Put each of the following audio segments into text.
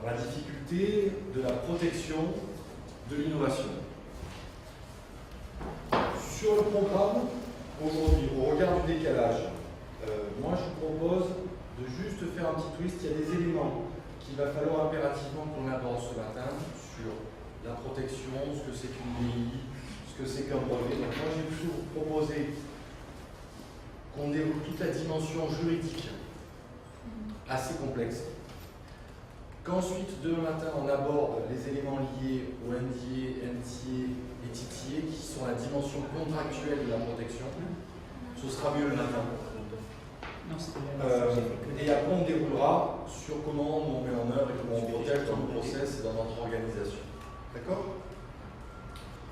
dans la difficulté de la protection de l'innovation. Sur le programme, aujourd'hui, au regard du décalage, moi je vous propose de juste faire un petit twist. Il y a des éléments qu'il va falloir impérativement qu'on aborde ce matin sur la protection, ce que c'est qu'une DI, ce que c'est qu'un brevet. Donc moi j'ai plutôt vous proposer qu'on déroule toute la dimension juridique assez complexe. Qu'ensuite, demain matin, on aborde les éléments liés au NDA, NTA et TTA, qui sont la dimension contractuelle de la protection. Ce sera mieux le matin. Et après, on déroulera sur comment on met en œuvre et comment on protège dans le process et dans notre organisation. D'accord?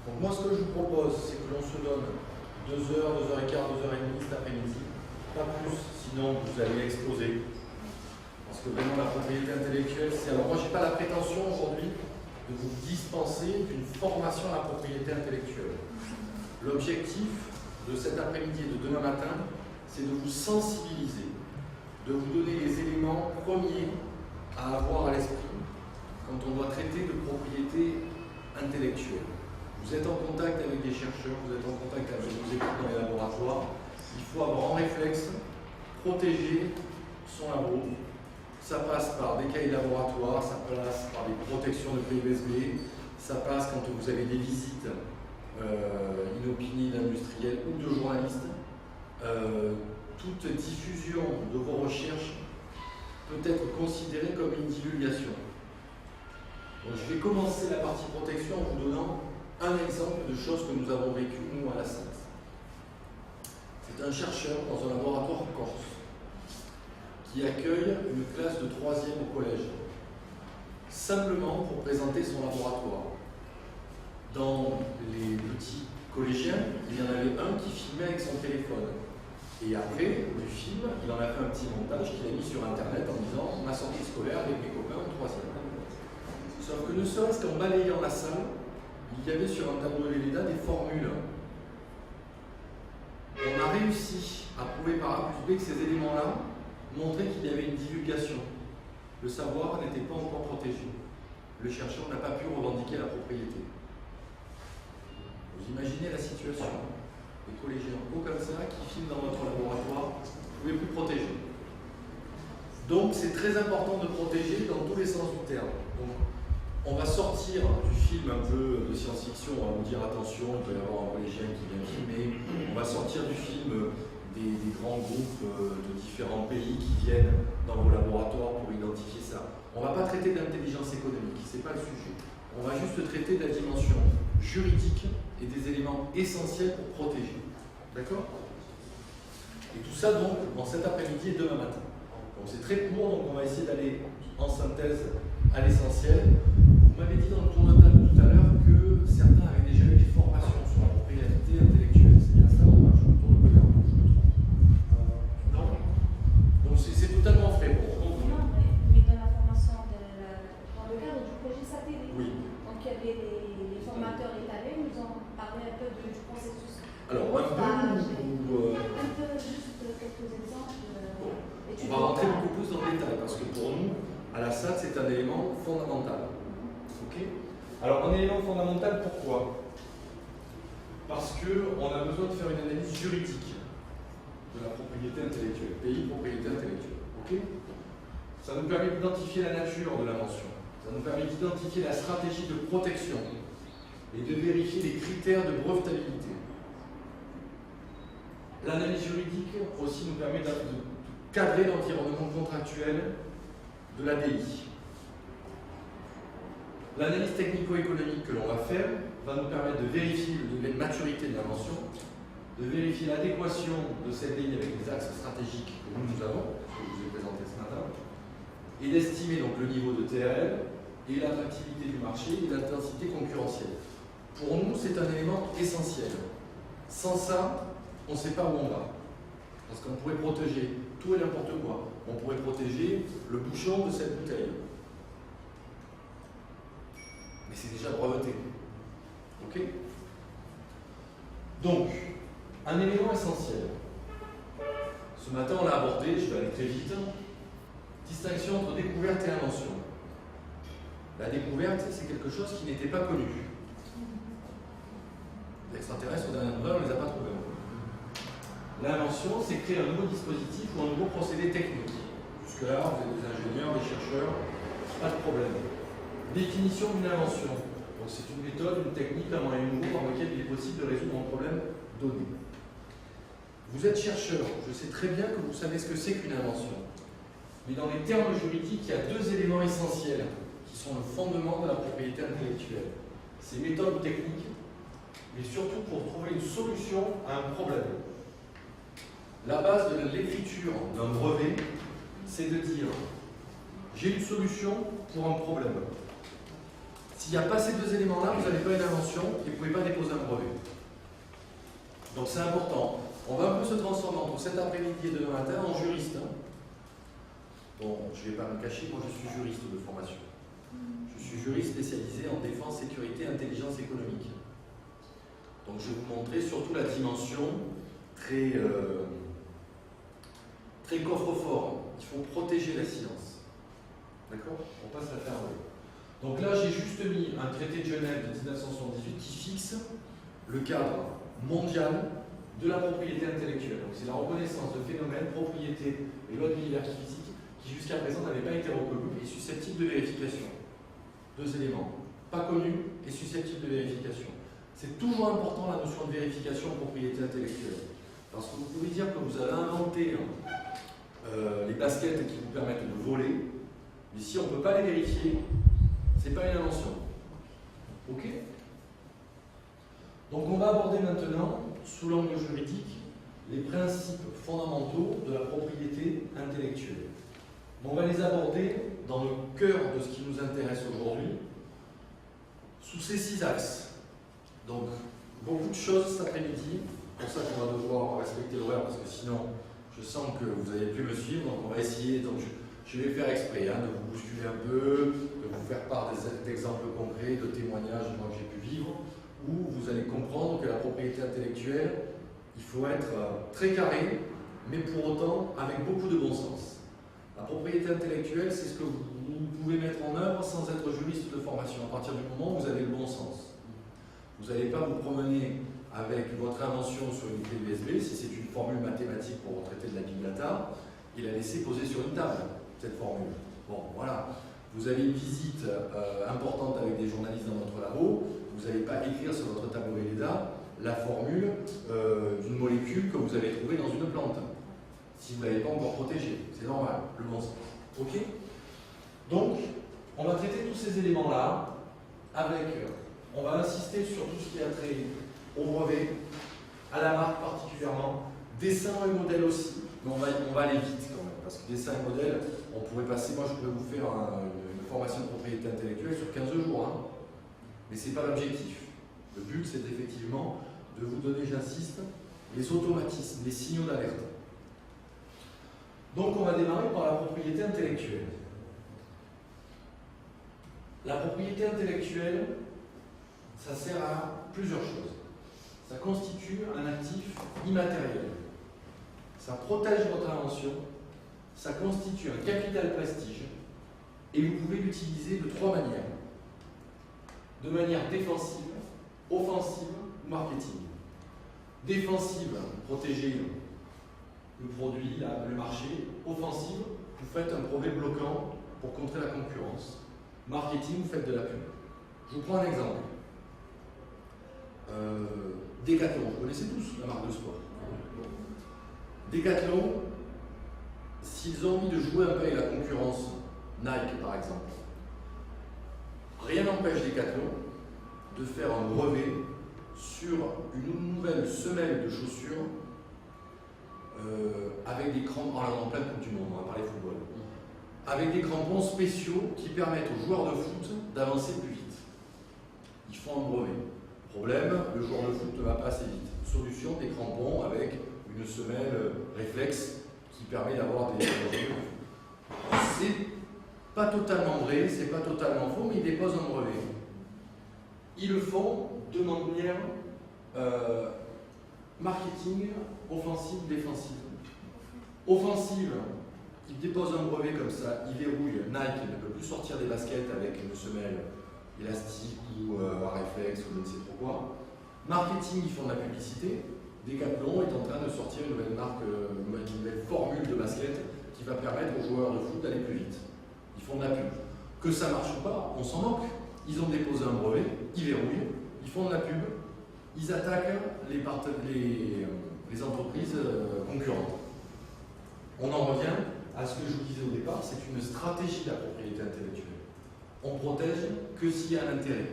Donc moi, ce que je vous propose, c'est que l'on se donne 2 heures, 2 heures et quart, 2 heures et demie cet après-midi. Pas plus, sinon vous allez exploser. Parce que vraiment la propriété intellectuelle, c'est... Alors moi, je n'ai pas la prétention aujourd'hui de vous dispenser d'une formation à la propriété intellectuelle. L'objectif de cet après-midi et de demain matin, c'est de vous sensibiliser, de vous donner les éléments premiers à avoir à l'esprit quand on doit traiter de propriété intellectuelle. Vous êtes en contact avec des chercheurs, vous êtes en contact avec vos équipes dans les laboratoires. Il faut avoir en réflexe, protéger son labo. Ça passe par des cahiers laboratoires, ça passe par des protections de clés USB, ça passe quand vous avez des visites inopinées d'industriels ou de journalistes. Toute diffusion de vos recherches peut être considérée comme une divulgation. Donc, je vais commencer la partie protection en vous donnant un exemple de choses que nous avons vécues, nous, à la SAT. C'est un chercheur dans un laboratoire corse qui accueille une classe de 3e au collège, simplement pour présenter son laboratoire. Dans les petits collégiens, il y en avait un qui filmait avec son téléphone. Et après, du film, il en a fait un petit montage qu'il a mis sur Internet en disant « ma sortie scolaire avec mes copains en 3e ». Sauf que ne serait-ce qu'en balayant la salle, il y avait sur un tableau de Leda des formules. On a réussi à prouver par A plus B que ces éléments-là montraient qu'il y avait une divulgation. Le savoir n'était pas encore protégé. Le chercheur n'a pas pu revendiquer la propriété. Vous imaginez la situation. Les collégiens hauts comme ça qui filment dans votre laboratoire, vous ne pouvez plus protéger. Donc c'est très important de protéger dans tous les sens du terme. Donc, on va sortir du film un peu de science-fiction, on va vous dire attention, il peut y avoir un collégien qui vient filmer. On va sortir du film des grands groupes de différents pays qui viennent dans vos laboratoires pour identifier ça. On ne va pas traiter d'intelligence économique, ce n'est pas le sujet. On va juste traiter de la dimension juridique et des éléments essentiels pour protéger. D'accord? Et tout ça donc en cet après-midi et demain matin. Donc c'est très court, donc on va essayer d'aller en synthèse à l'essentiel. Vous m'avez dit dans le tour de table tout à l'heure que certains avaient déjà eu des formations sur la propriété intellectuelle. C'est bien ça? Moi, je me tourne le regard, je me trompe. Non? Donc c'est totalement frais pour vous. Non, mais dans la formation, dans le cadre du projet Satellite. Oui. Donc il y avait les formateurs étalés, nous ont parlé un peu du processus. Alors, un peu, juste quelques exemples. On va rentrer beaucoup plus dans le détail parce que pour nous, à la SAT, c'est un élément fondamental. Ok? Alors, un élément fondamental, pourquoi? Parce qu'on a besoin de faire une analyse juridique de la propriété intellectuelle, pays propriété intellectuelle. Ok? Ça nous permet d'identifier la nature de l'invention. Ça nous permet d'identifier la stratégie de protection et de vérifier les critères de brevetabilité. L'analyse juridique aussi nous permet de cadrer l'environnement contractuel de la DI. L'analyse technico-économique que l'on va faire va nous permettre de vérifier le degré de maturité de l'invention, de vérifier l'adéquation de cette ligne avec les axes stratégiques que nous avons, que je vous ai présenté ce matin, et d'estimer donc le niveau de TRL et l'attractivité du marché et l'intensité concurrentielle. Pour nous, c'est un élément essentiel. Sans ça, on ne sait pas où on va. Parce qu'on pourrait protéger tout et n'importe quoi. On pourrait protéger le bouchon de cette bouteille. Mais c'est déjà breveté. Ok? Donc, un élément essentiel. Ce matin, on l'a abordé, je vais aller très vite. Distinction entre découverte et invention. La découverte, c'est quelque chose qui n'était pas connu. Les extraterrestres, aux dernières nouvelles, on ne les a pas trouvés. L'invention, c'est créer un nouveau dispositif ou un nouveau procédé technique. Jusque-là, vous êtes des ingénieurs, des chercheurs, pas de problème. Définition d'une invention. Donc c'est une méthode, une technique, un moyen nouveau par lequel il est possible de résoudre un problème donné. Vous êtes chercheur, je sais très bien que vous savez ce que c'est qu'une invention. Mais dans les termes juridiques, il y a deux éléments essentiels qui sont le fondement de la propriété intellectuelle. C'est méthode technique, mais surtout pour trouver une solution à un problème. La base de l'écriture d'un brevet, c'est de dire j'ai une solution pour un problème. S'il n'y a pas ces deux éléments-là, vous n'avez pas une invention et vous ne pouvez pas déposer un brevet. Donc c'est important. On va un peu se transformer entre cet après-midi et demain matin en juriste. Bon, je ne vais pas me cacher, moi je suis juriste de formation. Je suis juriste spécialisé en défense, sécurité, intelligence économique. Donc je vais vous montrer surtout la dimension très coffre-fort. Il faut protéger la science. D'accord? On passe à faire oui. Donc là, j'ai juste mis un traité de Genève de 1978 qui fixe le cadre mondial de la propriété intellectuelle. Donc c'est la reconnaissance de phénomènes, propriété et loi de l'univers physique qui jusqu'à présent n'avaient pas été reconnus et susceptibles de vérification. Deux éléments, pas connus et susceptibles de vérification. C'est toujours important la notion de vérification en propriété intellectuelle. Parce que vous pouvez dire que vous avez inventé les baskets qui vous permettent de voler, mais si on ne peut pas les vérifier, c'est pas une invention. Ok? Donc on va aborder maintenant, sous l'angle juridique, les principes fondamentaux de la propriété intellectuelle. On va les aborder dans le cœur de ce qui nous intéresse aujourd'hui, sous ces 6 axes. Donc, beaucoup de choses cet après-midi, pour ça qu'on va devoir respecter l'horaire, parce que sinon, je sens que vous n'allez plus me suivre, donc on va essayer, donc je vais faire exprès, de vous bousculer un peu, de vous faire part d'exemples concrets, de témoignages que j'ai pu vivre, où vous allez comprendre que la propriété intellectuelle, il faut être très carré, mais pour autant avec beaucoup de bon sens. La propriété intellectuelle, c'est ce que vous pouvez mettre en œuvre sans être juriste de formation, à partir du moment où vous avez le bon sens. Vous n'allez pas vous promener avec votre invention sur une clé USB, si c'est une formule mathématique pour traiter de la big data, et la laisser poser sur une table, cette formule. Bon, voilà. Vous avez une visite importante avec des journalistes dans votre labo, vous n'allez pas écrire sur votre tableau Velleda la formule d'une molécule que vous avez trouvée dans une plante, si vous ne l'avez pas encore protégée. C'est normal, le bon sens. Ok? Donc, on va traiter tous ces éléments-là avec, on va insister sur tout ce qui a trait au brevet, à la marque particulièrement, dessin et modèle aussi, mais on va aller vite quand même, parce que dessin et modèle, on pourrait passer, moi je pourrais vous faire une formation de propriété intellectuelle sur 15 jours, mais ce n'est pas l'objectif. Le but c'est effectivement de vous donner, j'insiste, les automatismes, les signaux d'alerte. Donc on va démarrer par la propriété intellectuelle. La propriété intellectuelle, ça sert à plusieurs choses. Ça constitue un actif immatériel. Ça protège votre invention. Ça constitue un capital prestige. Et vous pouvez l'utiliser de 3 manières. De manière défensive, offensive ou marketing. Défensive, protéger le produit, le marché. Offensive, vous faites un brevet bloquant pour contrer la concurrence. Marketing, vous faites de la pub. Je vous prends un exemple. Decathlon, vous connaissez tous la marque de sport. Decathlon, s'ils ont envie de jouer un peu avec la concurrence, Nike par exemple, rien n'empêche Decathlon de faire un brevet sur une nouvelle semelle de chaussures avec des crampons, en pleine Coupe du Monde, on va parler football, avec des crampons spéciaux qui permettent aux joueurs de foot d'avancer plus vite. Ils font un brevet. Problème, le joueur de foot ne va pas assez vite. Solution, des crampons avec une semelle réflexe qui permet d'avoir des c'est pas totalement vrai, c'est pas totalement faux, mais ils déposent un brevet. Ils le font de manière marketing, offensive, défensive. Offensive, il dépose un brevet comme ça, il verrouille. Nike ne peut plus sortir des baskets avec une semelle élastique ou à réflexe ou je ne sais trop quoi. Marketing, ils font de la publicité. Decathlon est en train de sortir une nouvelle marque, une nouvelle formule de basket qui va permettre aux joueurs de foot d'aller plus vite. Ils font de la pub. Que ça marche ou pas, on s'en moque. Ils ont déposé un brevet, ils verrouillent, ils font de la pub, ils attaquent les entreprises concurrentes. On en revient à ce que je vous disais au départ, c'est une stratégie de la propriété intellectuelle. On protège que s'il y a un intérêt.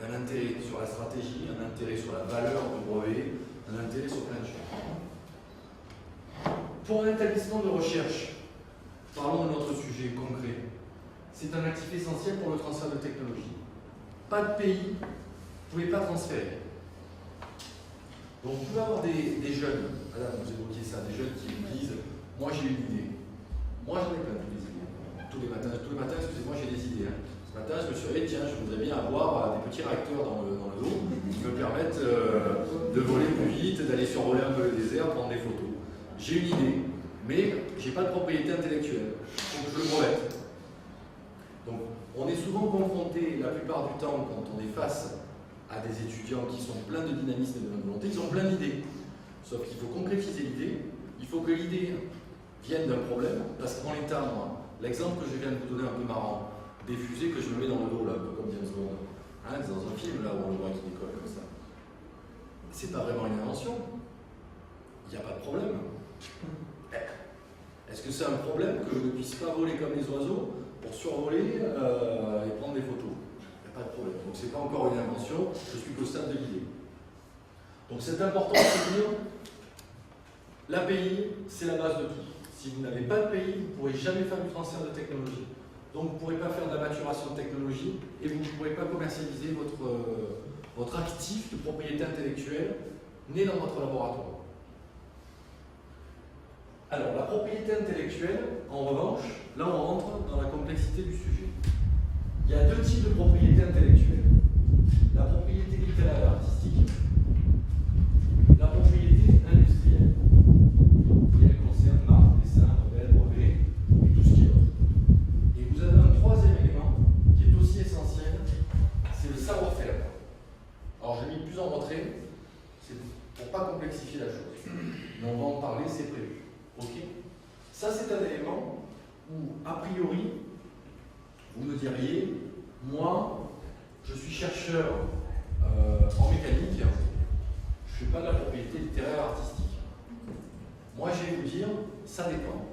Un intérêt sur la stratégie, un intérêt sur la valeur du brevet, un intérêt sur plein de choses. Pour un établissement de recherche, parlons de notre sujet concret. C'est un actif essentiel pour le transfert de technologie. Pas de pays, vous ne pouvez pas transférer. Donc vous pouvez avoir des jeunes, madame, vous évoquiez ça, des jeunes qui vous disent « Moi j'ai une idée ». Moi j'en ai plein des idées. Tous les matins, excusez-moi, j'ai des idées. Ce matin, je me suis dit, tiens, je voudrais bien avoir des petits réacteurs dans le dos qui me permettent de voler plus vite, d'aller survoler un peu le désert, prendre des photos. J'ai une idée, mais je n'ai pas de propriété intellectuelle, donc je le brevette. Donc, on est souvent confronté, la plupart du temps, quand on est face à des étudiants qui sont pleins de dynamisme et de bonne volonté, ils ont plein d'idées. Sauf qu'il faut concrétiser l'idée, il faut que l'idée vienne d'un problème, parce qu'en l'état, moi, l'exemple que je viens de vous donner un peu marrant, des fusées que je me mets dans le dos, là, un peu comme James Bond, hein, dans un film, là, où on le voit qui décolle comme ça. C'est pas vraiment une invention. Il n'y a pas de problème. Est-ce que c'est un problème que je ne puisse pas voler comme les oiseaux pour survoler et prendre des photos? Il n'y a pas de problème. Donc c'est pas encore une invention, je suis qu'au stade de l'idée. Donc c'est important de se dire, l'API, c'est la base de tout. Si vous n'avez pas de pays, vous ne pourrez jamais faire du transfert de technologie. Donc vous ne pourrez pas faire de la maturation de technologie et vous ne pourrez pas commercialiser votre actif de propriété intellectuelle né dans votre laboratoire. Alors la propriété intellectuelle, en revanche, là on rentre dans la complexité du sujet. Il y a deux types de propriété intellectuelle. La propriété littéraire et artistique, la propriété industrielle. Et elle concerne marque, dessin, modèle, brevet et tout ce qui est autre. Et vous avez un troisième élément qui est aussi essentiel, c'est le savoir-faire. Alors je l'ai mis plus en retrait, c'est pour ne pas complexifier la chose. Mais on va en parler, c'est prévu. Ok? Ça c'est un élément où, a priori, vous me diriez, moi, je suis chercheur en mécanique, je ne suis pas de la propriété littéraire artistique. Moi, je vais vous dire, ça dépend.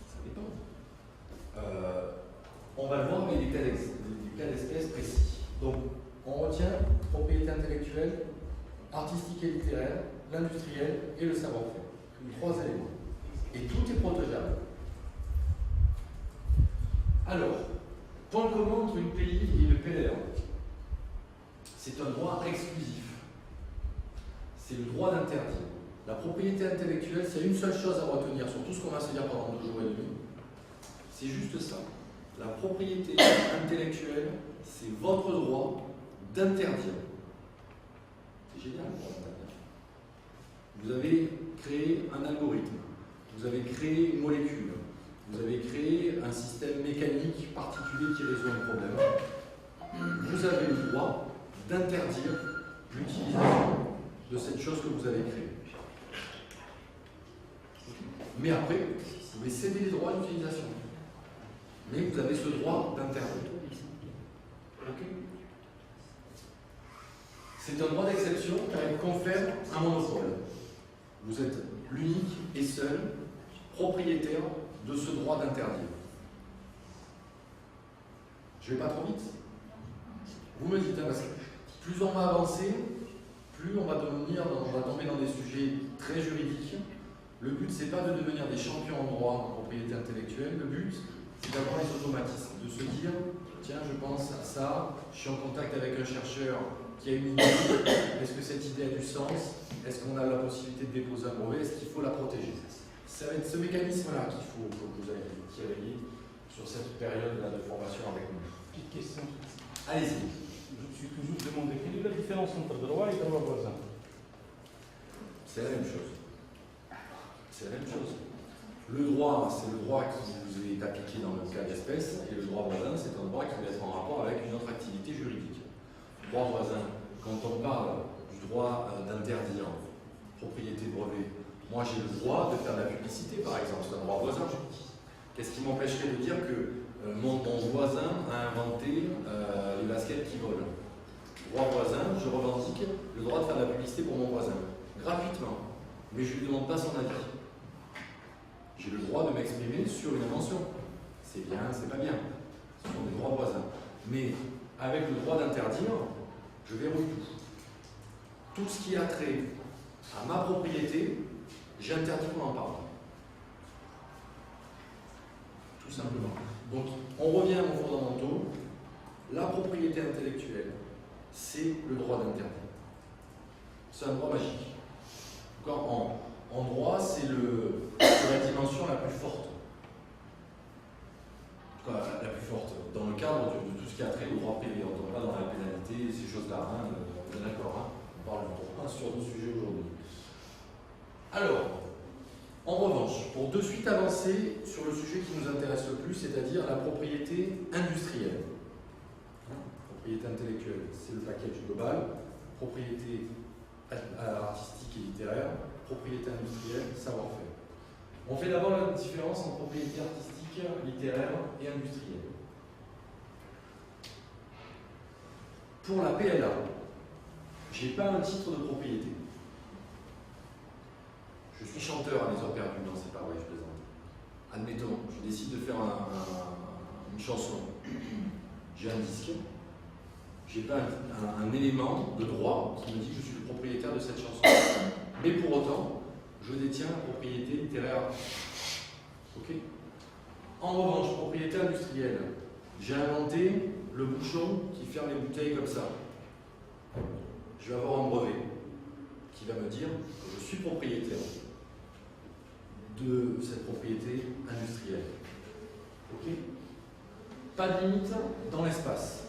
Ça dépend. On va le voir avec des cas d'espèce précis. Donc, on retient propriété intellectuelle, artistique et littéraire, l'industriel et le savoir-faire. Trois éléments. Et tout est protégeable. Alors, point commun entre une PI et le PLR, c'est un droit exclusif. C'est le droit d'interdire. La propriété intellectuelle, c'est une seule chose à retenir sur tout ce qu'on va se dire pendant 2 jours et demi. C'est juste ça. La propriété intellectuelle, c'est votre droit d'interdire. C'est génial, le droit d'interdire. Vous avez créé un algorithme, vous avez créé une molécule, vous avez créé un système mécanique particulier qui résout un problème. Vous avez le droit d'interdire l'utilisation de cette chose que vous avez créée. Mais après, vous pouvez céder les droits d'utilisation. Mais vous avez ce droit d'interdire. Okay. C'est un droit d'exception car il confère un monopole. Vous êtes l'unique et seul propriétaire de ce droit d'interdire. Je ne vais pas trop vite. Vous me dites, hein, parce que plus on va avancer, plus on va tomber dans des sujets très juridiques. Le but, c'est pas de devenir des champions en droit en propriété intellectuelle. Le but, c'est d'avoir les automatismes, de se dire, tiens, je pense à ça, je suis en contact avec un chercheur qui a une idée, est-ce que cette idée a du sens? Est-ce qu'on a la possibilité de déposer un brevet? Est-ce qu'il faut la protéger? Ça va être ce mécanisme-là qu'il faut que vous ayez tiré sur cette période-là de formation avec nous. Petite question. Allez-y. Je me suis toujours demandé quelle est la différence entre droit et droit voisin. C'est la même chose. C'est la même chose. Le droit, c'est le droit qui vous est appliqué dans le cas d'espèce, et le droit voisin, c'est un droit qui va être en rapport avec une autre activité juridique. Droit voisin, quand on parle du droit d'interdire, propriété brevet, moi j'ai le droit de faire de la publicité par exemple, c'est un droit voisin. Qu'est-ce qui m'empêcherait de dire que mon voisin a inventé les baskets qui volent? Droit voisin, je revendique le droit de faire de la publicité pour mon voisin, gratuitement, mais je ne lui demande pas son avis. J'ai le droit de m'exprimer sur une invention. C'est bien, c'est pas bien. Ce sont des droits voisins. Mais avec le droit d'interdire, je verrouille tout. Tout ce qui a trait à ma propriété, j'interdis qu'on en parle. Tout simplement. Donc, on revient aux fondamentaux. La propriété intellectuelle, c'est le droit d'interdire. C'est un droit magique. En droit, c'est la dimension la plus forte. En tout cas, la plus forte. Dans le cadre de tout ce qui a trait au droit privé. On ne tombe pas dans la pénalité, ces choses-là. Hein, on est d'accord. Hein, on parle du droit sur nos sujets aujourd'hui. Alors, en revanche, pour de suite avancer sur le sujet qui nous intéresse le plus, c'est-à-dire la propriété industrielle. Propriété intellectuelle, c'est le package global. Propriété artistique et littéraire. Propriété industrielle, savoir-faire. On fait d'abord la différence entre propriété artistique, littéraire et industrielle. Pour la PLA, je n'ai pas un titre de propriété. Je suis chanteur à mes heures perdues, non, c'est pas vrai, je plaisante. Admettons, je décide de faire une chanson. J'ai un disque. Je n'ai pas un élément de droit qui me dit que je suis le propriétaire de cette chanson. Mais pour autant, je détiens la propriété littéraire. Ok? En revanche, propriété industrielle, j'ai inventé le bouchon qui ferme les bouteilles comme ça. Je vais avoir un brevet qui va me dire que je suis propriétaire de cette propriété industrielle. Ok? Pas de limite dans l'espace.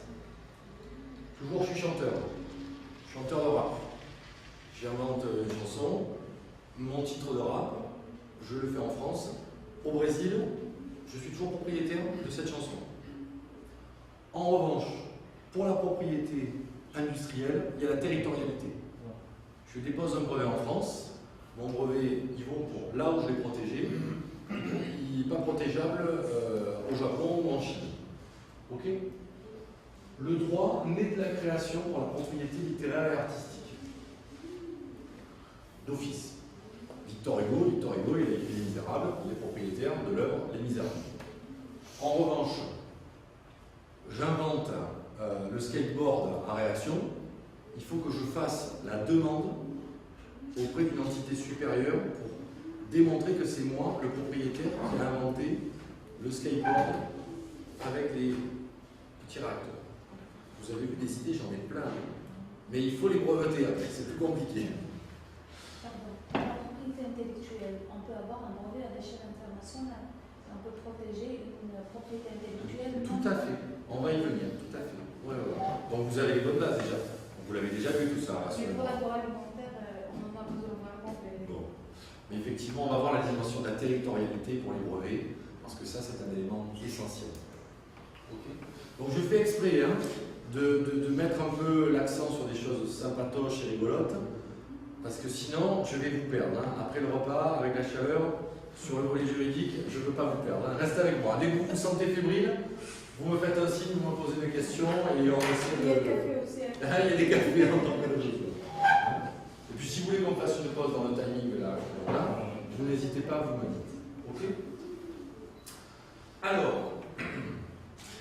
Toujours, je suis chanteur de rap. J'invente une chanson, mon titre de rap, je le fais en France. Au Brésil, je suis toujours propriétaire de cette chanson. En revanche, pour la propriété industrielle, il y a la territorialité. Je dépose un brevet en France, mon brevet, il vaut pour là où je l'ai protégé, il n'est pas protégeable au Japon ou en Chine. Ok? Le droit naît de la création pour la propriété littéraire et artistique. D'office. Victor Hugo, il a écrit Les Misérables, il est propriétaire de l'œuvre Les Misérables. En revanche, j'invente le skateboard à réaction, il faut que je fasse la demande auprès d'une entité supérieure pour démontrer que c'est moi, le propriétaire, qui a inventé le skateboard avec les petits réacteurs. Vous avez vu des idées, j'en ai plein. Mais il faut les breveter après, c'est plus compliqué. Pardon. La propriété intellectuelle, on peut avoir un brevet à l'échelle internationale. On peut protéger une propriété intellectuelle. Tout à fait. On va y venir, tout à fait. Ouais. Donc vous avez les bonnes bases déjà. Vous l'avez déjà vu tout ça. Mais pour l'agroalimentaire, on en a besoin vraiment. Bon. Mais effectivement, on va voir la dimension de la territorialité pour les brevets, parce que ça, c'est un élément essentiel. Okay. Donc je fais exprès de mettre un peu l'accent sur des choses sympatoches et rigolotes, parce que sinon, je vais vous perdre. Après le repas, avec la chaleur, sur le volet juridique, je ne veux pas vous perdre. Restez avec moi. Dès que vous vous sentez fébrile, vous me faites un signe, vous me posez des questions, et on essaie de... Il y a des cafés aussi. Il y a des cafés en tant que logique. Et puis si vous voulez qu'on fasse une pause dans le timing, là, vous n'hésitez pas, vous me dites. Ok? Alors,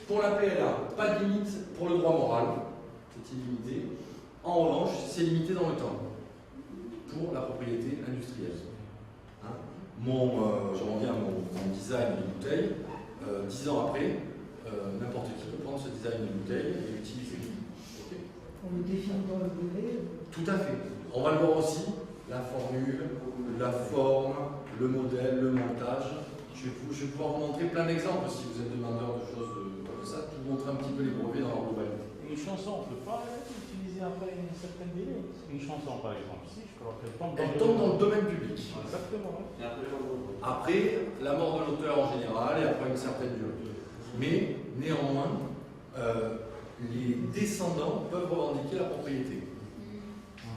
pour la PLA, pas de limite pour le droit moral, c'est illimité. En revanche, c'est limité dans le temps pour la propriété industrielle. Hein? Je reviens à mon design de bouteille. 10 ans après, n'importe qui peut prendre ce design de bouteille et l'utiliser. Okay? On le définit dans le brevet. Tout à fait. On va le voir aussi, la formule, la forme, le modèle, le montage. Je vais pouvoir vous montrer plein d'exemples si vous êtes demandeur de choses comme ça, pour vous montrer un petit peu les brevets dans leur globalité. Une chanson, on ne peut pas utiliser utilisée après un certain délai. Une chanson, par exemple, ici, je crois qu'elle tombe Elle tombe dans le domaine public. Exactement. Et après, Après la mort de l'auteur en général et après une certaine durée. Mais néanmoins, les descendants peuvent revendiquer la propriété.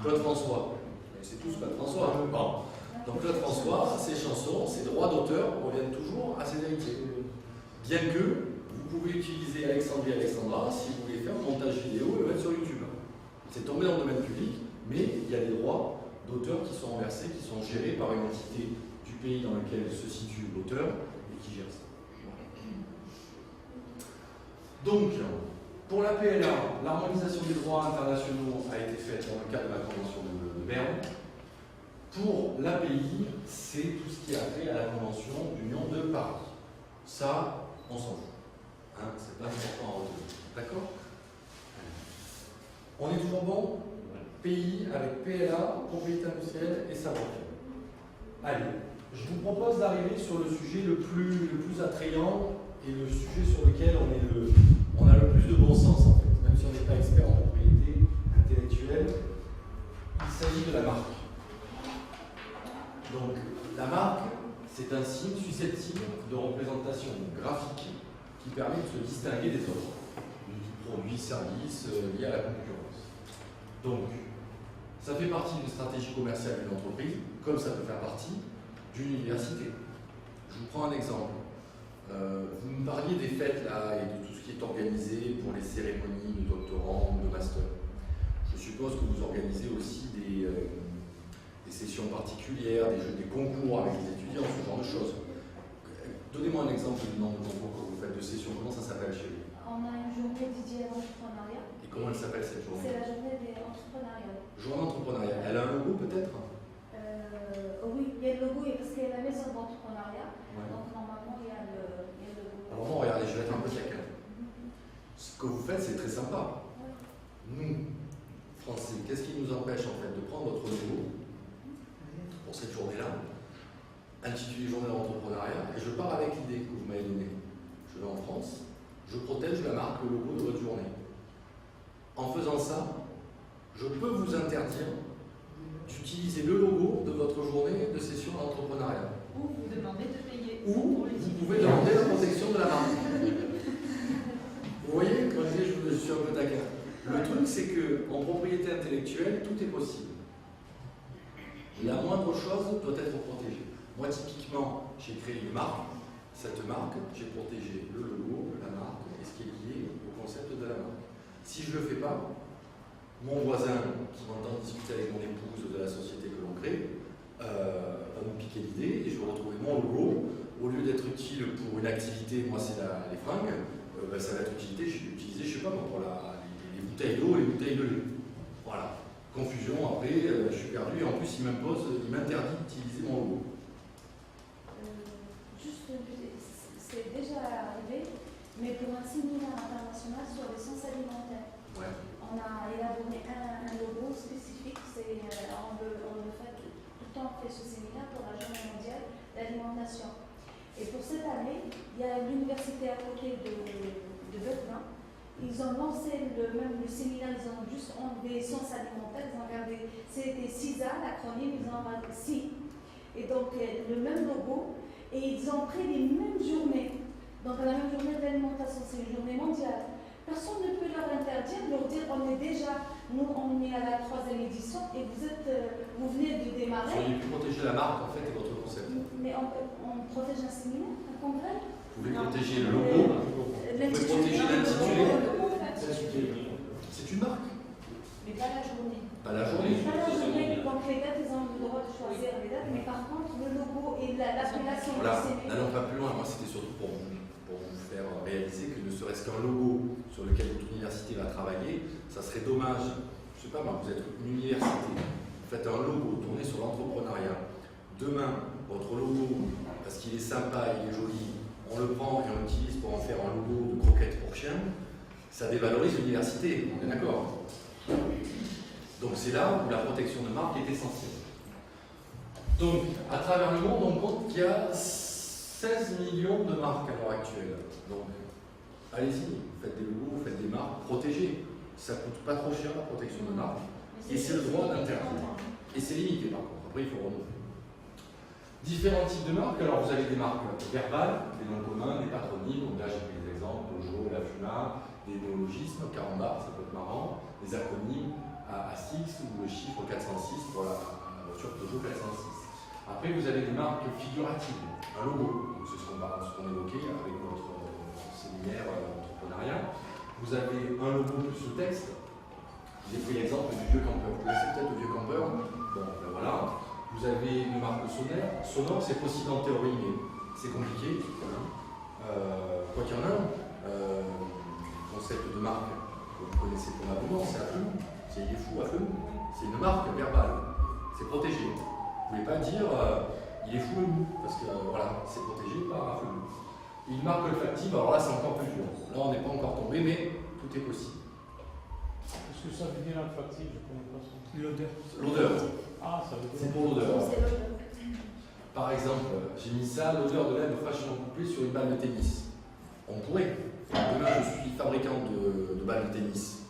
Claude François, c'est tous Claude François. Bon. Donc Claude François, ses chansons, ses droits d'auteur reviennent toujours à ses héritiers. Bien que vous pouvez utiliser Alexandrie Alexandra si vous voulez faire un montage vidéo et le mettre sur YouTube. C'est tombé dans le domaine public, mais il y a des droits d'auteur qui sont renversés, qui sont gérés par une entité du pays dans lequel se situe l'auteur et qui gère ça. Donc, pour la PLA, l'harmonisation des droits internationaux a été faite dans le cadre de la Convention de Berne. Pour l'API, c'est tout ce qui a trait à la Convention d'Union de Paris. Ça, on s'en fout. Hein, c'est pas important à retenir. D'accord? On est toujours bon? Pays avec PLA, propriété industrielle et savoir-faire. Allez, je vous propose d'arriver sur le sujet le plus attrayant et le sujet sur lequel on a le plus de bon sens en fait. Même si on n'est pas expert en propriété intellectuelle, il s'agit de la marque. Donc, la marque, c'est un signe susceptible de représentation graphique qui permet de se distinguer des autres, produits, services liés à la concurrence. Donc, ça fait partie d'une stratégie commerciale d'une entreprise, comme ça peut faire partie d'une université. Je vous prends un exemple. Vous me parliez des fêtes là et de tout ce qui est organisé pour les cérémonies de doctorants ou de master. Je suppose que vous organisez aussi des sessions particulières, des concours avec les étudiants, ce genre de choses. Donnez-moi un exemple du nombre de concours que vous faites, de sessions. Comment ça s'appelle chez vous? On a une journée dédiée à l'entrepreneuriat. Et comment elle s'appelle cette journée? C'est la journée des entrepreneuriats. Journée d'entrepreneuriat. Elle a un logo peut-être? Oui, il y a le logo parce qu'il y a la maison d'entrepreneuriat. Ouais. Donc normalement, il y a le logo. Alors bon, regardez, je vais être un peu taquin. Ce que vous faites, c'est très sympa. Nous, Français, qu'est-ce qui nous empêche en fait de prendre votre logo pour cette journée-là, intitulée Journée d'entrepreneuriat, et je pars avec l'idée que vous m'avez donnée. Je vais en France, je protège la marque, le logo de votre journée. En faisant ça, je peux vous interdire d'utiliser le logo de votre journée de session d'entrepreneuriat. Ou vous demandez de payer. Ou vous pouvez demander la protection de la marque. Vous voyez, quand je suis un peu taquin. Le truc, c'est qu'en propriété intellectuelle, tout est possible. La moindre chose doit être protégée. Moi, typiquement, j'ai créé une marque. Cette marque, j'ai protégé le logo, la marque et ce qui est lié au concept de la marque. Si je ne le fais pas, mon voisin qui m'entend discuter avec mon épouse de la société que l'on crée va me piquer l'idée et je vais retrouver mon logo. Au lieu d'être utile pour une activité, moi c'est les fringues, ça va être utilisé, je sais pas, pour les bouteilles d'eau et les bouteilles de lait. Voilà. Confusion, après, je suis perdu et en plus il m'interdit d'utiliser mon logo. Juste, c'est déjà arrivé, mais pour un séminaire international sur l'essence alimentaire. Ouais. On a élaboré un logo spécifique, on le fait tout le temps, on fait ce séminaire pour la Journée mondiale d'alimentation. Et pour cette année, il y a l'université à côté de Berlin. Ils ont lancé le séminaire, ils ont juste enlevé sciences alimentaires, ils ont regardé, c'était CISA, l'acronyme, ils ont enlevé CI. Et donc le même logo, et ils ont pris les mêmes journées. Donc la même journée d'alimentation, c'est une journée mondiale. Personne ne peut leur interdire, leur dire on est déjà, nous on est à la 3e édition et vous venez de démarrer. Vous auriez pu protéger la marque en fait et votre concept. Mais on protège un séminaire, un congrès. Vous pouvez protéger le logo, vous pouvez protéger l'intitulé. C'est une marque. Mais pas la journée. Pas la journée. Pas la journée, donc les dates, ils ont le droit de choisir les dates, mais par contre le logo et l'appellation du Voilà, séminaire. n'allons pas plus loin. Moi, c'était surtout pour vous faire réaliser que ne serait-ce qu'un logo sur lequel votre université va travailler, ça serait dommage. Je sais pas, moi, vous êtes une université, vous faites un logo tourné sur l'entrepreneuriat. Demain, votre logo, parce qu'il est sympa, il est joli, on le prend et on l'utilise pour en faire un logo de croquette pour chien, ça dévalorise l'université, on est d'accord? Donc c'est là où la protection de marque est essentielle. Donc, à travers le monde, on compte qu'il y a 16 millions de marques à l'heure actuelle. Donc, allez-y, faites des logos, faites des marques, protégez. Ça coûte pas trop cher la protection de marque. Mais Et c'est le droit limité d'interdire. en temps. Et c'est limité par contre. Après, il faut renouveler. Différents types de marques. Alors, vous avez des marques verbales, des noms communs, des patronymes. Donc là, j'ai pris des exemples, Peugeot, La Fuma, des néologismes, Carambar, ça peut être marrant, des acronymes, ASICS ou le chiffre 406 pour la voiture Peugeot 406. Après, vous avez des marques figuratives, un logo. Donc, c'est ce qu'on évoquait avec notre séminaire entrepreneuriat. Vous avez un logo plus le texte. J'ai pris l'exemple du vieux campeur. Vous connaissez peut-être le vieux campeur. Bon, ben voilà. Vous avez une marque sonore. Sonore, c'est possible en théorie, mais c'est compliqué. Quoi qu'il y en a, concept de marque que vous connaissez probablement, c'est Affleux. C'est Il est fou, Affleux. C'est une marque verbale. C'est protégé. Vous ne pouvez pas dire il est fou le mou, parce que voilà, c'est protégé par Affleux. Une marque olfactive, alors là, c'est encore plus dur. Là, on n'est pas encore tombé, mais tout est possible. Qu'est-ce que ça veut dire olfactif? Je connais pas ça. L'odeur. Ah, ça veut dire. C'est pour l'odeur. C'est l'odeur. Par exemple, j'ai mis ça, l'odeur de lèvres fraîchement couplée sur une balle de tennis. On pourrait. Demain, je suis fabricant de balles de tennis.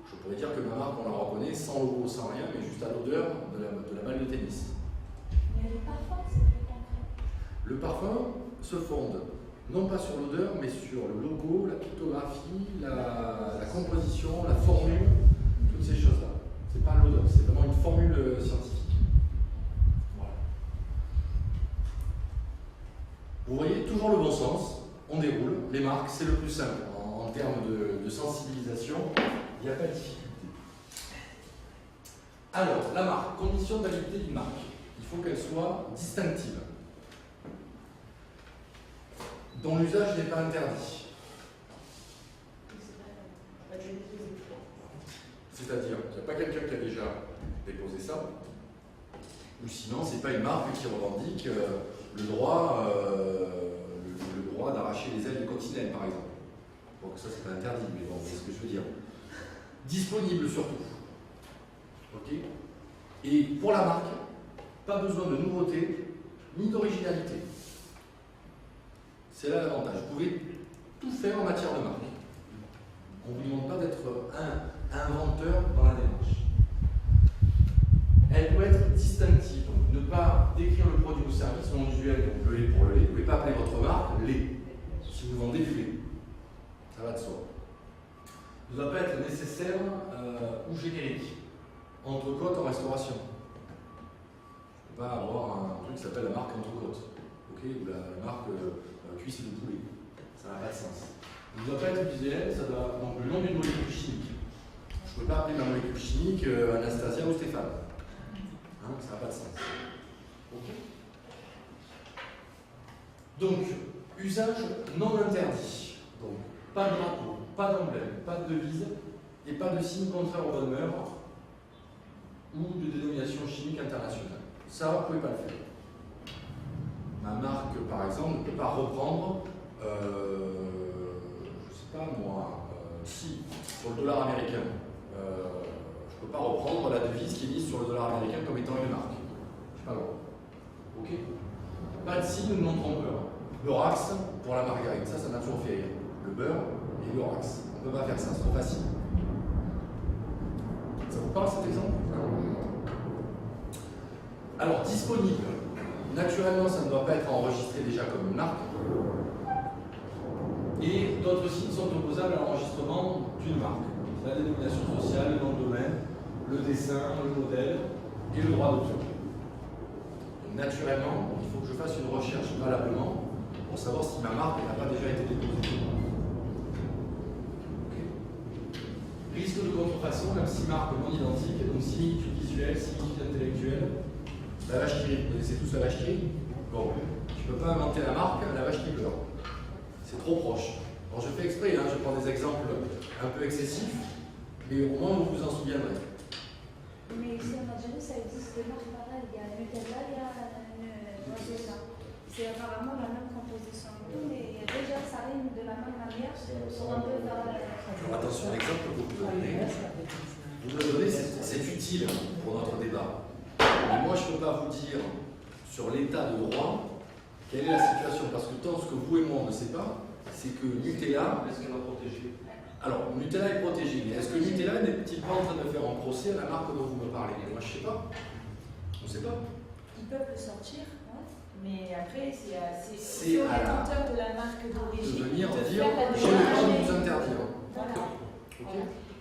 Je pourrais dire que ma marque, on la reconnaît sans logo, sans rien, mais juste à l'odeur de la balle de tennis. Mais le parfum, c'est plus concret. Le parfum se fonde non pas sur l'odeur, mais sur le logo, la pictographie, la composition, la formule, toutes ces choses-là. C'est pas l'odeur, c'est vraiment une formule scientifique. Voilà. Vous voyez, toujours le bon sens, on déroule. Les marques, c'est le plus simple. En termes de sensibilisation, il n'y a pas de difficulté. Alors, la marque, condition de validité d'une marque. Il faut qu'elle soit distinctive, dont l'usage n'est pas interdit. C'est-à-dire, il n'y a pas quelqu'un qui a déjà déposé ça, ou sinon, ce n'est pas une marque qui revendique le droit d'arracher les ailes des coccinelles, par exemple. Bon, ça, c'est pas interdit, mais bon, c'est ce que je veux dire. Disponible surtout. Ok. Et pour la marque, pas besoin de nouveauté, ni d'originalité. C'est là l'avantage. Vous pouvez tout faire en matière de marque. On ne vous demande pas d'être un inventeur dans la démarche. Elle doit être distinctive. Donc, ne pas décrire le produit ou service non usuel, donc le lait pour le lait. Vous ne pouvez pas appeler votre marque lait si vous vendez du lait. Ça va de soi. Ne doit pas être nécessaire ou générique. Entrecôte en restauration. Je ne peux pas avoir un truc qui s'appelle la marque entrecôte. Okay, ou la marque cuisse de poulet. Ça n'a pas de sens. Il ne doit pas être visuel, ça doit. Donc le nom d'une molécule chimique. Je ne peux pas appeler ma molécule chimique Anastasia ou Stéphane. Hein, ça n'a pas de sens. Okay. Donc, usage non interdit. Donc, pas de drapeau, pas d'emblème, pas de devise et pas de signe contraire aux bonnes mœurs ou de dénomination chimique internationale. Ça, vous ne pouvez pas le faire. Ma marque, par exemple, ne peut pas reprendre, je ne sais pas moi, si, sur le dollar américain. Je ne peux pas reprendre la devise qui est mise sur le dollar américain comme étant une marque. Je sais pas loin. Ok. Pas de signe de non trompeur. Borax pour la margarine, ça m'a toujours fait rire. Le beurre et le borax. On ne peut pas faire ça, c'est trop facile. Ça vous parle cet exemple? Alors, disponible. Naturellement, ça ne doit pas être enregistré déjà comme une marque. Et d'autres signes sont opposables à l'enregistrement d'une marque. La dénomination sociale, le nom de domaine, le dessin, le modèle et le droit d'auteur. Naturellement, il faut que je fasse une recherche valablement pour savoir si ma marque n'a pas déjà été déposée. Okay. Risque de contrefaçon, même si marque non identique, donc similitude visuelle, similitude intellectuelle. La vache qui rit, vous connaissez tous la vache qui rit? Bon, je ne peux pas inventer la marque, la vache qui pleure. C'est trop proche. Alors je fais exprès, je prends des exemples un peu excessifs, mais au moins vous vous en souviendrez. Mais ici en Algérie, ça existe des marques pareilles. Il y a Nutella, il y a Nutella. C'est apparemment la même composition et tout, mais déjà ça rime de la même manière sur un peu vers Alors attention, l'exemple que vous donnez, c'est utile pour notre débat. Mais moi, je ne peux pas vous dire sur l'état de droit quelle est la situation, parce que tant ce que vous et moi on ne sait pas, c'est que Nutella Alors, Nutella est protégé, mais est-ce que Nutella n'est-il pas en train de faire un procès à la marque dont vous me parlez? Moi, je ne sais pas. On ne sait pas. Ils peuvent le sortir, ouais. Mais après, c'est C'est au à la- détenteur de la marque d'origine De venir de dire, faire la j'ai le droit de demande. vous interdire. Voilà. Ok.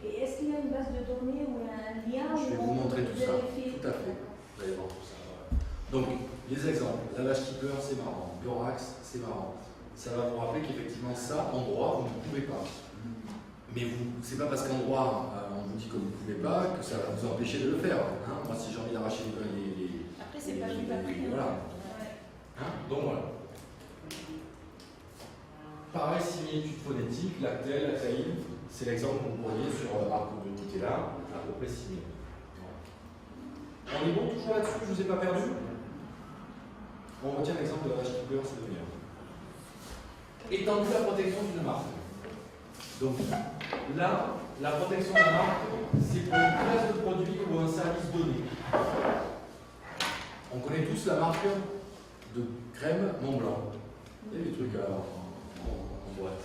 Et est-ce qu'il y a une base de données ou un lien Je vais où vous on montrer tout ça. vérifie? Tout à fait. Vous allez voir tout ça. Voilà. Donc, les exemples. Lavage keeper, c'est marrant. Borax, c'est marrant. Ça va vous rappeler qu'effectivement, ça, en droit, vous ne pouvez pas. Mais c'est pas parce qu'en droit, on vous dit que vous ne pouvez pas, que ça va vous empêcher de le faire. Hein. Moi, si j'ai envie d'arracher les Après, c'est pas vu pas pris. voilà. Ouais. Hein. Donc voilà. Pareil, similitude phonétique, lactel, lactaïne, c'est l'exemple que vous voyez sur la marque de Nutella, à peu près similaire. Voilà. On est bon toujours là-dessus, je ne vous ai pas perdu? On retient l'exemple de la vache keeper, c'est le meilleur. Étendue la protection d'une marque. Donc là, la protection de la marque, c'est pour une classe de produits ou un service donné. On connaît tous la marque de crème Mont Blanc. Il y a des trucs en boîte.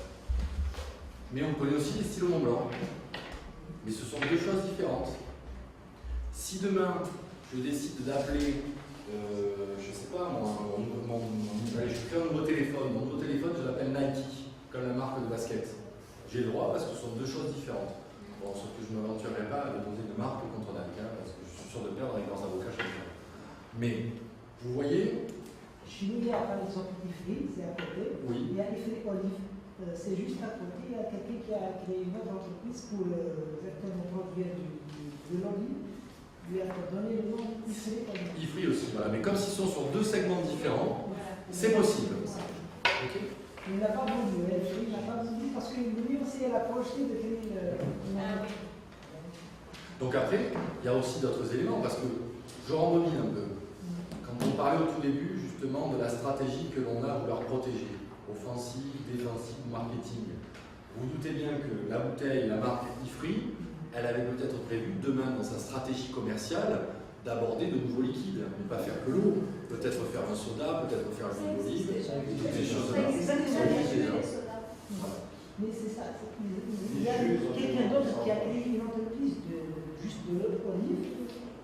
Mais on connaît aussi les stylos Mont Blanc. Mais ce sont deux choses différentes. Si demain, je décide d'appeler, je ne sais pas, allez, je crée un nouveau téléphone. Mon nouveau téléphone, je l'appelle Nike, comme la marque de basket. J'ai le droit parce que ce sont deux choses différentes. Bon, sauf que je ne m'aventurerai pas à déposer de marque contre Nike, hein, parce que je suis sûr de perdre avec leurs avocats chaque fois. Mais, vous voyez, Chez nous, il y a par exemple Ifri, c'est à côté. oui, Il y a Ifri Olive, c'est juste à côté. Il y a quelqu'un qui a créé une autre entreprise pour exactement produire de l'olive. Lui a donné le nom Ifri Olive. Ifri aussi, voilà. Mais comme s'ils sont sur deux segments différents, Voilà. c'est possible. Ok. Il n'a pas voulu, il n'a pas voulu parce que lui aussi, elle a projeté de créer Ah oui. Donc après, il y a aussi d'autres éléments, parce que je rembobine un peu. Quand on parlait au tout début justement de la stratégie que l'on a à vouloir protéger, offensive, défensive, marketing, vous doutez bien que la bouteille, la marque Ifri, elle avait peut-être prévu demain dans sa stratégie commerciale d'aborder de nouveaux liquides, ne pas faire que l'eau, peut-être faire un soda, peut-être faire une olive, toutes ces choses-là. C'est exactement les sodas. Voilà. Mais c'est ça. Il y a quelqu'un d'autre qui a créé une entreprise juste de l'olive.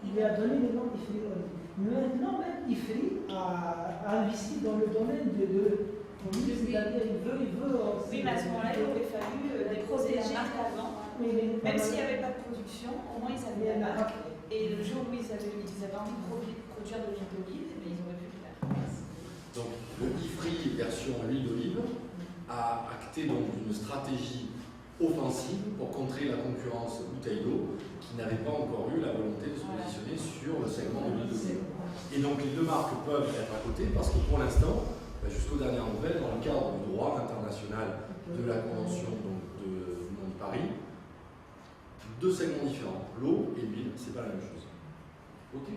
Il lui a donné le nom Ifri Olive. Maintenant, même Ifri a investi dans le domaine de l'olive. C'est-à-dire, il veut. Oui, mais à ce moment-là, il aurait fallu déposer la marque avant. Même s'il n'y avait pas de production, au moins ils avaient la marque. Et le jour où ils avaient envie de produire de l'huile d'olive, ils auraient pu le faire. Donc le Ifri version huile d'olive a acté donc une stratégie offensive pour contrer la concurrence bouteille d'eau qui n'avait pas encore eu la volonté de se positionner sur le segment de l'huile d'olive. Et donc les deux marques peuvent être à côté parce que pour l'instant, jusqu'aux dernières nouvelles, dans le cadre du droit international de la Convention donc, du monde de Paris, deux segments différents, l'eau et l'huile, c'est pas la même chose. Ok.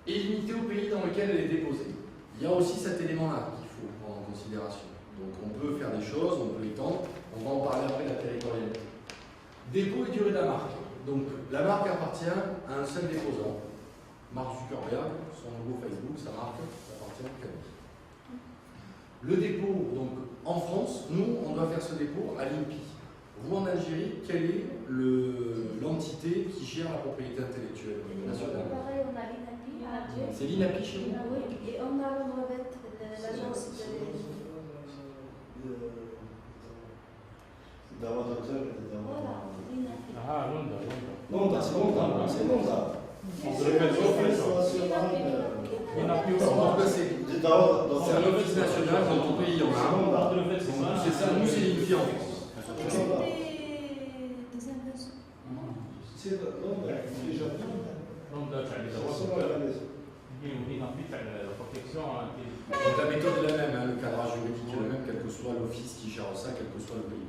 Et limité au pays dans lequel elle est déposée. Il y a aussi cet élément-là qu'il faut prendre en considération. Donc on peut faire des choses, on peut l'étendre, on va en parler après de la territorialité. Dépôt et durée de la marque. Donc la marque appartient à un seul déposant. Mark Zuckerberg, son logo Facebook, sa marque, ça appartient à quelqu'un. Le dépôt, donc en France, nous, on doit faire ce dépôt à l'INPI. Vous, en Algérie, quelle est l'entité qui gère la propriété intellectuelle nationale? Pareil, on a l'INAPI à Alger. C'est l'INAPI chez vous? Oui, et on a le brevet de l'agence de. Voilà, l'INAPI. Ah, Londra, Londra. Londra, c'est Londra, c'est Londra. On se répète ça, on fait ça. On a plus En tout cas, c'est un office national, dans tout pays, il y en a un. C'est ça, nous, c'est l'INPI en France. C'est des inventions. C'est Londra, déjà. Londra, tu as les avocats. Il n'a plus la protection. Donc la méthode est la même, hein, le cadrage juridique est le même, quel que soit l'office qui gère ça, quel que soit le pays.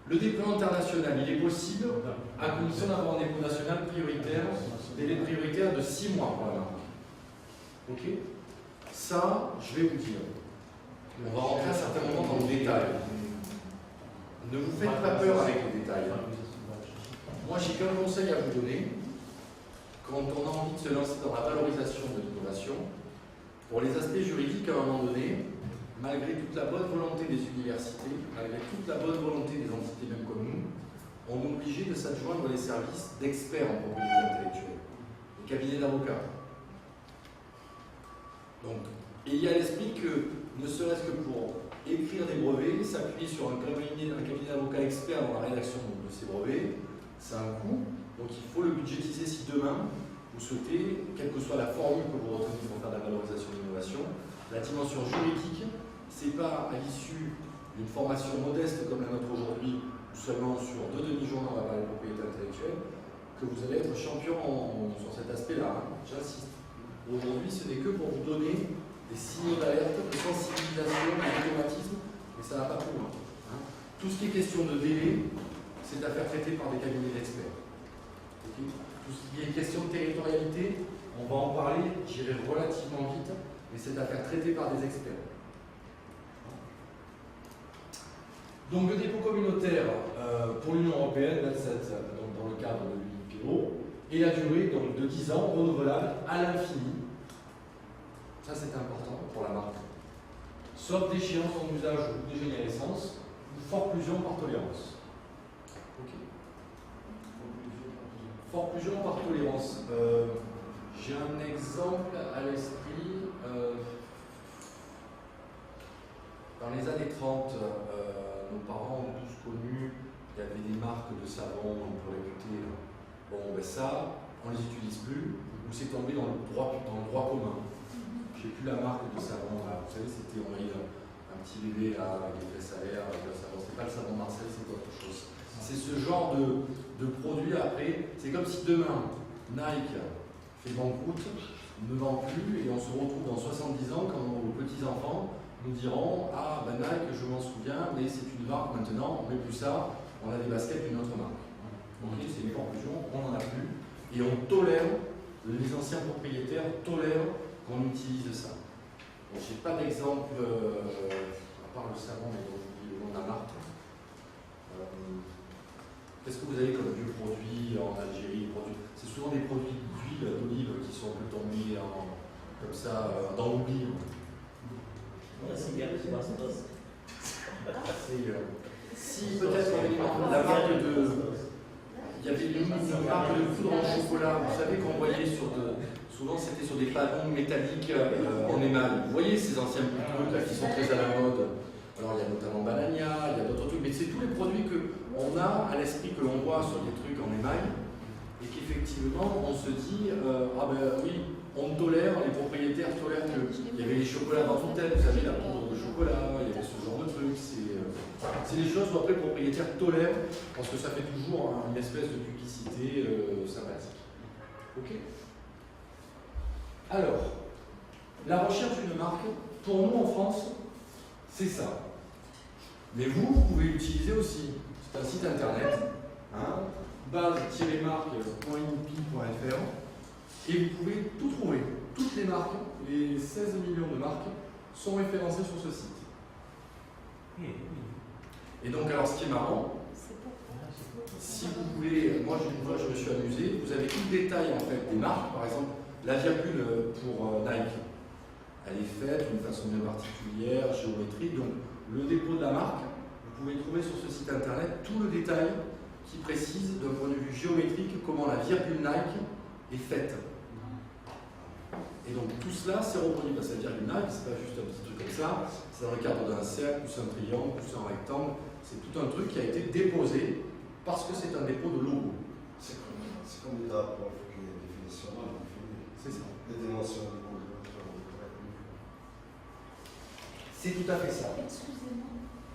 Le déploiement international, il est possible à condition d'avoir un dépôt national prioritaire, délai prioritaire de 6 mois pour la marque. Ok. Ça, je vais vous dire. On va rentrer à un certain moment dans le détail. Ne vous faites pas peur avec les détails. Moi, j'ai qu'un conseil à vous donner. Quand on a envie de se lancer dans la valorisation de l'innovation, pour les aspects juridiques, à un moment donné, malgré toute la bonne volonté des universités, malgré toute la bonne volonté des entités s'adjoindre les services d'experts en propriété intellectuelle, les cabinets d'avocats. Donc, ayez à l'esprit que, ne serait-ce que pour écrire des brevets, s'appuyer sur un cabinet d'avocats expert dans la rédaction de ces brevets, c'est un coût. Donc il faut le budgétiser si demain vous souhaitez, quelle que soit la formule que vous retenez pour faire de la valorisation de l'innovation, la dimension juridique, c'est pas à l'issue d'une formation modeste comme la nôtre aujourd'hui, ou seulement sur 2 demi-journées on va parler de propriété intellectuelle, que vous allez être champion sur cet aspect-là, hein, j'insiste. Aujourd'hui, ce n'est que pour vous donner des signaux d'alerte, de sensibilisation, d'automatisme, mais ça n'a pas plus loin. Hein. Tout ce qui est question de délai, c'est affaire traitée par des cabinets d'experts. Okay. Tout ce qui est question de territorialité, on va en parler, j'irai relativement vite, mais c'est affaire traitée par des experts. Donc le dépôt communautaire pour l'Union européenne, 27, donc dans le cadre de l'UIPO, et la durée donc, de 10 ans, renouvelable à l'infini. Ça c'est important pour la marque. Sauf d'échéance en usage ou dégénérescence, ou forclusion par tolérance. Ok. Forclusion par tolérance. J'ai un exemple à l'esprit. Dans les années 30, nos parents ont tous connu, il y avait des marques de savon un peu réputées. Bon, ben ça, on ne les utilise plus, ou c'est tombé dans le droit commun. J'ai plus la marque de savon là. Vous savez, c'était, on a eu un petit bébé là, avec des fesses à l'air, avec le savon. C'est pas le savon Marseille, c'est autre chose. C'est ce genre de produit après. C'est comme si demain, Nike fait banqueroute, ne vend plus, et on se retrouve dans 70 ans quand nos petits-enfants nous diront « Ah, ben Nike, je m'en souviens, mais c'est une marque maintenant, on ne met plus ça, on a des baskets d'une autre marque. » Okay, c'est une conclusion, on n'en a plus. Et on tolère, les anciens propriétaires tolèrent qu'on utilise ça. Bon, je n'ai pas d'exemple, à part le savon, mais dont je vous dis le nom de la marque. Qu'est-ce que vous avez comme vieux produits en Algérie? C'est souvent des produits d'huile d'olive qui sont un peu tombés comme ça, dans l'oubli. Si peut-être la marque de... Il y avait une marque de poudre en chocolat, vous savez qu'on voyait sur souvent c'était sur des panneaux métalliques en émail. Vous voyez ces anciens trucs là qui sont très à la mode. Alors il y a notamment Banania, il y a d'autres trucs, mais c'est tous les produits qu'on a à l'esprit, que l'on voit sur des trucs en émail, et qu'effectivement on se dit ah ben oui, on tolère, les propriétaires tolèrent que il y avait les chocolats dans tout tel, vous savez, la poudre de chocolat, il y avait ce genre de trucs. C'est des choses où après le propriétaire tolère parce que ça fait toujours une espèce de publicité sympathique. Ok. Alors, la recherche d'une marque, pour nous en France, c'est ça. Mais vous pouvez l'utiliser aussi. C'est un site internet, hein, base-marque.inpi.fr, et vous pouvez tout trouver. Toutes les marques, les 16 millions de marques, sont référencées sur ce site. Et donc, alors, ce qui est marrant, si vous voulez, moi je me suis amusé, vous avez tout le détail en fait des marques, par exemple, la virgule pour Nike, elle est faite d'une façon bien particulière, géométrique, donc le dépôt de la marque, vous pouvez trouver sur ce site internet tout le détail qui précise d'un point de vue géométrique comment la virgule Nike est faite. Et donc tout cela, c'est reproduit. Parce que la virgule Nike, c'est pas juste un petit truc comme ça, c'est dans le cadre d'un cercle, plus un triangle, plus un rectangle. C'est tout un truc qui a été déposé parce que c'est un dépôt de logo. C'est comme des drapeaux, il faut qu'il y ait des définitions. C'est ça. Des dimensions de logo. C'est tout à fait ça. Excusez-moi,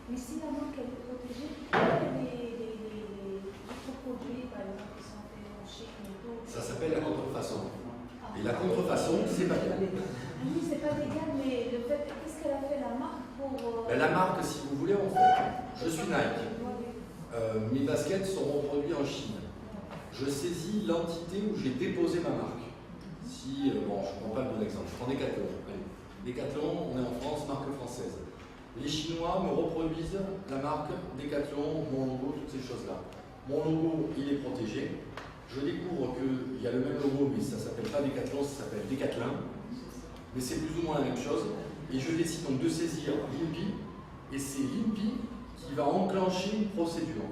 mais si la marque elle est protégée, il y a des autres produits, par exemple, qui sont faits en Chine et tout. Ça s'appelle la contrefaçon. Et la contrefaçon, c'est pas légal. Oui, c'est pas légal, mais le fait, qu'est-ce qu'elle a fait la marque pour. La marque, si vous voulez, en fait, je suis Nike. Mes baskets sont reproduites en Chine. Je saisis l'entité où j'ai déposé ma marque. Si, bon, je ne prends pas le bon exemple, je prends Decathlon. Allez. Decathlon, on est en France, marque française. Les Chinois me reproduisent la marque Decathlon, mon logo, toutes ces choses-là. Mon logo, il est protégé. Je découvre qu'il y a le même logo, mais ça ne s'appelle pas Decathlon, ça s'appelle Decathlon. Mais c'est plus ou moins la même chose. Et je décide donc de saisir l'INPI, et c'est l'INPI qui va enclencher une procédure.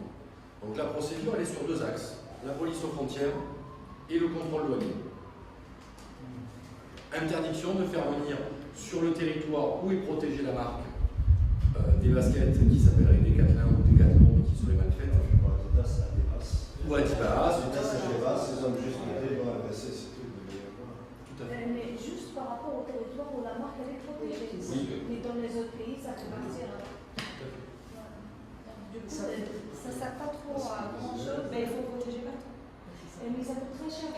Donc la procédure, elle est sur deux axes, la police aux frontières et le contrôle douanier. Interdiction de faire venir sur le territoire où est protégée la marque des baskets qui s'appelleraient Decathlon ou Decathlon mais qui seraient mal faites. Ou Adidas. Ces hommes juste c'est tout. Tout à fait. Mais juste par rapport au territoire où la marque elle est protégée. Oui. Mais dans les autres pays, ça peut partir. Du coup, ça ne sert pas trop à grand chose. Mais il faut protéger partout. Mais ça coûte très cher.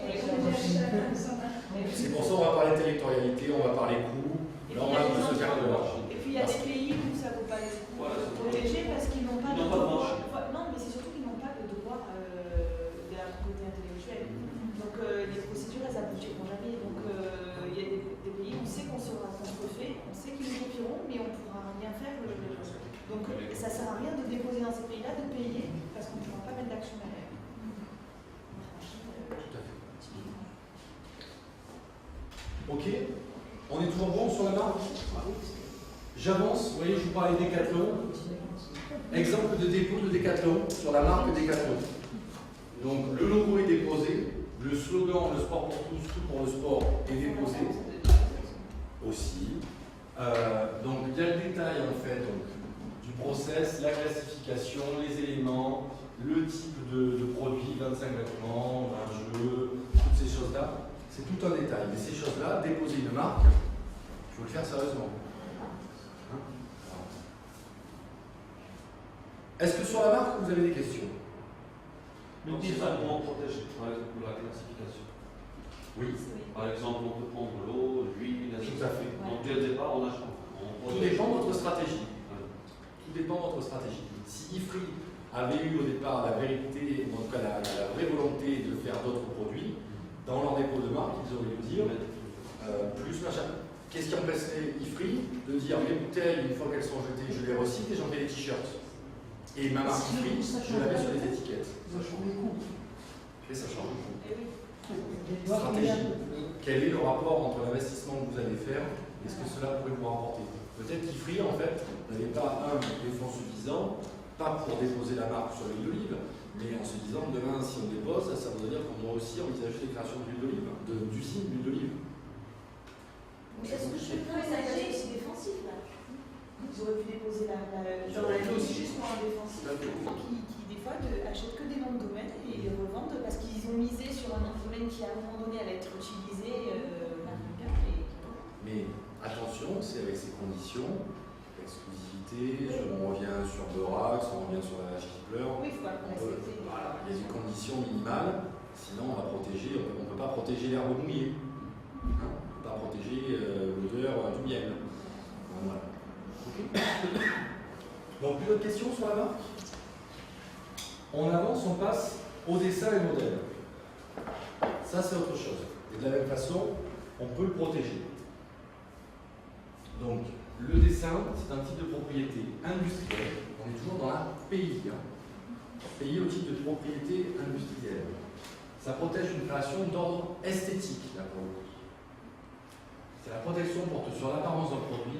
C'est pour ça qu'on va parler territorialité, on va parler coût. Là, on va se faire de l'argent. Et puis il y a des pays où ça ne vaut pas le coup de protéger parce qu'ils n'ont pas de droit. Non, mais c'est surtout qu'ils n'ont pas de droit de la propriété intellectuelle. Donc les procédures, elles n'aboutiront jamais. Donc il y a des pays où on sait qu'on sera contrefait, on sait qu'ils nous copieront, mais on ne pourra rien faire. Donc ça ne sert à rien de déposer dans ces pays-là, de payer, parce qu'on ne pourra pas mettre d'action derrière. Tout à fait. Ok, on est toujours bon sur la marque? J'avance, vous voyez, je vous parlais de Decathlon. Exemple de dépôt de Decathlon sur la marque Decathlon. Donc le logo est déposé, le slogan le sport pour tous, tout pour le sport est déposé aussi. Donc il y a le détail en fait donc, du process, la classification, les éléments, le type de produit, 25 vêtements, un jeu, toutes ces choses-là. C'est tout un détail. Mais ces choses-là, déposer une marque, il faut le faire sérieusement. Hein? Est-ce que sur la marque, vous avez des questions? Le design, comment on protège, par exemple, pour la classification? Oui. Par exemple, on peut prendre l'eau, l'huile, Tout à fait. Donc, dès le départ, on a Tout dépend de votre stratégie. Tout dépend de votre stratégie. Si Ifri avait eu au départ la vérité, ou en tout cas la vraie volonté de faire d'autres produits, dans leur dépôt de marque, ils auraient dû dire plus machin. Qu'est-ce qui empêcherait Ifri de dire mes bouteilles, une fois qu'elles sont jetées, je les recycle et j'en fais des t-shirts. Et ma marque Ifri, je la mets sur les étiquettes. Ça change le coût. Et ça change le coût. Stratégie. Stratégie. Quel est le rapport entre l'investissement que vous allez faire et ce que cela pourrait vous rapporter? Peut-être qu'Ifri, en fait, n'avait pas les fonds suffisants, pas pour déposer la marque sur l'huile d'olive, mais en se disant demain, si on dépose, ça voudrait dire qu'on doit aussi envisager les créations d'huile d'olive, d'usines d'huile d'olive. Mais est-ce que je peux envisager C'est défensif là. Ils auraient pu déposer dans la aussi. juste pour un défensif qui des fois achètent que des noms de domaine et les revendent parce qu'ils ont misé sur un nom de domaine qui à un moment donné allait être utilisé par quelqu'un. Mais attention, c'est avec ces conditions, exclusivité, on revient sur Borax, on revient sur la Stippler. Oui, il faut pas respecter. Voilà, il y a une condition minimale, sinon on va protéger, on ne peut pas protéger l'herbe mouillée. Hein, on ne peut pas protéger l'odeur du miel. Voilà. Okay. Donc, plus d'autres questions sur la marque? On avance, on passe au dessin et modèle. Ça, c'est autre chose. Et de la même façon, on peut le protéger. Donc, le dessin, c'est un type de propriété industrielle. On est toujours dans la PI. PI au titre de propriété industrielle. Ça protège une création d'ordre esthétique, là pour le coup. C'est la protection porte sur l'apparence d'un produit.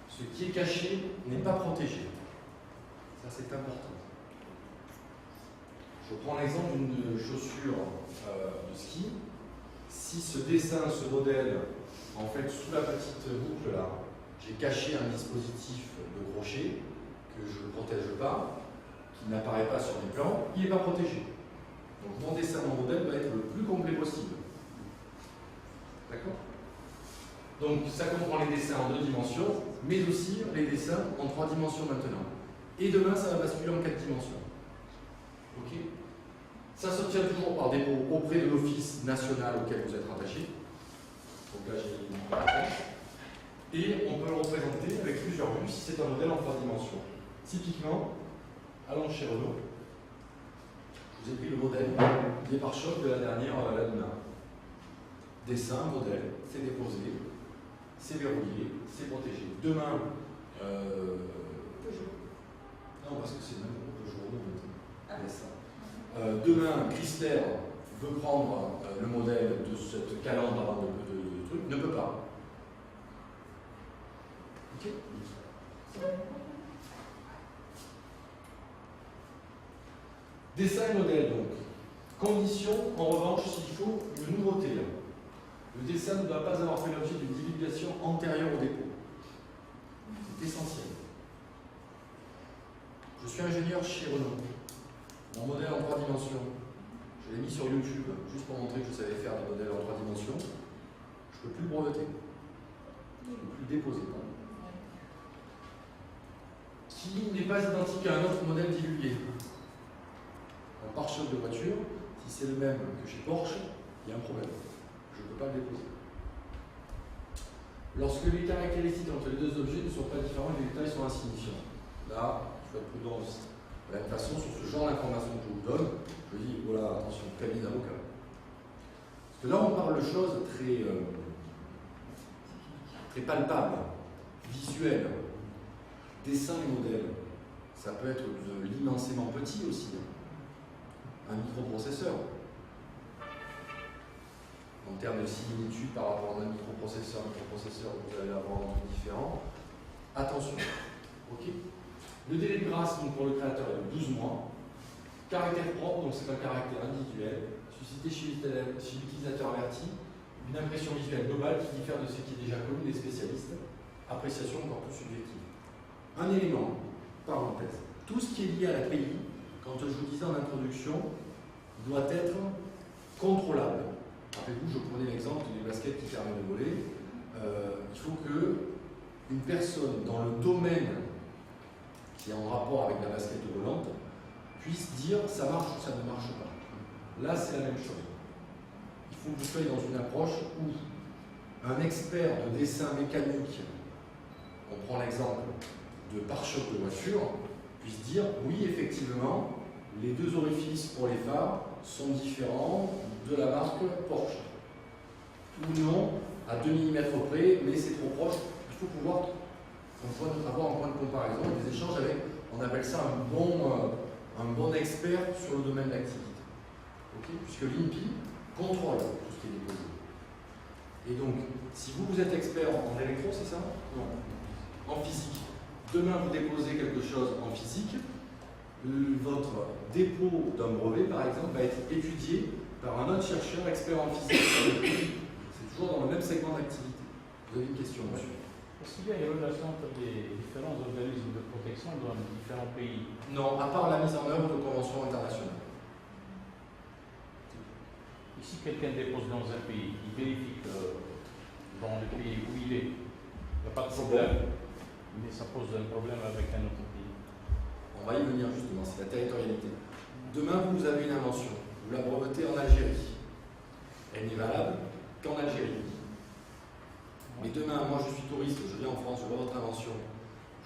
Ce qui est caché n'est pas protégé. Ça, c'est important. Je prends l'exemple d'une chaussure de ski. Si ce dessin, ce modèle, en fait, sous la petite boucle là, j'ai caché un dispositif de crochet que je ne protège pas, qui n'apparaît pas sur mes plans, il n'est pas protégé. Donc mon dessin, mon modèle va être le plus complet possible. D'accord? Donc ça comprend les dessins en 2 dimensions, mais aussi les dessins en 3 dimensions maintenant. Et demain, ça va basculer en 4 dimensions. Ok? Ça s'obtient toujours par dépôt auprès de l'office national auquel vous êtes rattaché. Donc là, j'ai mis une réponse. Et on peut le représenter avec plusieurs vues si c'est un modèle en 3 dimensions. Typiquement, allons chez Renault. Je vous ai pris le modèle des pare-chocs de la dernière Laguna. Dessin, modèle, c'est déposé, c'est verrouillé, c'est protégé. Demain, non, parce que c'est même pour Peugeot Renault maintenant. Demain, Chrysler veut prendre le modèle de cette calandre de truc, ne peut pas. Ok. Dessin et modèle donc. Condition, en revanche, s'il faut une nouveauté. Le dessin ne doit pas avoir fait l'objet d'une divulgation antérieure au dépôt. C'est essentiel. Je suis ingénieur chez Renault. Mon modèle en 3 dimensions, je l'ai mis sur YouTube juste pour montrer que je savais faire des modèles en 3 dimensions. Je ne peux plus le breveter. Je ne peux plus le déposer. Qui n'est pas identique à un autre modèle divulgué. Un pare-choc de voiture, si c'est le même que chez Porsche, il y a un problème. Je ne peux pas le déposer. Lorsque les caractéristiques entre les deux objets ne sont pas différents et les détails sont insignifiants. Là, il faut être prudent aussi. De la même façon, sur ce genre d'informations que je vous donne, je dis, voilà, attention, prévenez d'avocat. Parce que là, on parle de choses très, très palpables, visuelles. Dessin et modèle. Ça peut être de l'immensément petit aussi. Un microprocesseur. En termes de similitude par rapport à un microprocesseur, vous allez avoir un truc différent. Attention. Ok. Le délai de grâce donc, pour le créateur est de 12 mois. Caractère propre, donc c'est un caractère individuel, suscité chez l'utilisateur averti, une impression visuelle globale qui diffère de ce qui est déjà connu des spécialistes. Appréciation encore plus subjective. Un élément, parenthèse. Tout ce qui est lié à la pays, quand je vous disais en introduction, doit être contrôlable. Rappelez-vous, je prenais l'exemple des baskets qui permettent de voler. Il faut qu'une personne dans le domaine qui est en rapport avec la basket volante puisse dire ça marche ou ça ne marche pas. Là, c'est la même chose. Il faut que vous soyez dans une approche où un expert de dessin mécanique, on prend l'exemple de pare-choc de voiture, puisse dire oui, effectivement, les deux orifices pour les phares sont différents de la marque Porsche. Ou non, à 2 mm près, mais c'est trop proche. Il faut pouvoir avoir un point de comparaison et des échanges avec, on appelle ça un bon expert sur le domaine d'activité. Okay, puisque l'INPI contrôle tout ce qui est déposé. Et donc, si vous êtes expert en électro, c'est ça? Non. En physique. Demain, vous déposez quelque chose en physique, votre dépôt d'un brevet, par exemple, va être étudié par un autre chercheur expert en physique. C'est toujours dans le même segment d'activité. Vous avez une question, monsieur? Est-ce qu'il y a une relation entre les différents organismes de protection dans les différents pays? Non, à part la mise en œuvre de conventions internationales. Ici, quelqu'un dépose dans un pays, il vérifie que dans le pays où il est, il n'y a pas de problème, mais ça pose un problème avec un autre pays. On va y venir justement, c'est la territorialité. Demain, vous avez une invention, vous la brevetez en Algérie. Elle n'est valable qu'en Algérie. Mais demain, moi je suis touriste, je viens en France, je vois votre invention,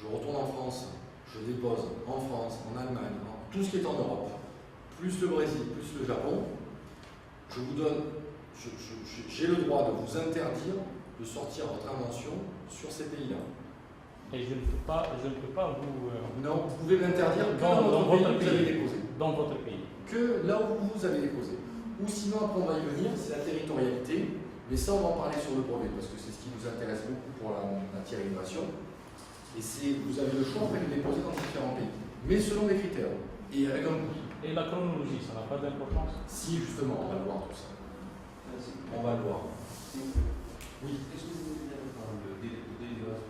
je retourne en France, je dépose en France, en Allemagne, tout ce qui est en Europe, plus le Brésil, plus le Japon, je vous donne, j'ai le droit de vous interdire de sortir votre invention sur ces pays-là. Et je ne peux pas vous... Non, vous pouvez l'interdire que dans votre pays où vous avez déposé. Dans votre pays. Que là où vous avez déposé. Ou sinon, après on va y venir, c'est la territorialité. Mais ça, on va en parler sur le brevet, parce que c'est ce qui nous intéresse beaucoup pour la matière innovation. Et vous avez le choix de le déposer dans différents pays. Mais selon des critères. Et avec un coût. Et la chronologie, ça n'a pas d'importance? Si, justement, on va le voir tout ça. On va le voir. Oui. Qu'est-ce que vous voulez dire par le délai de grâce?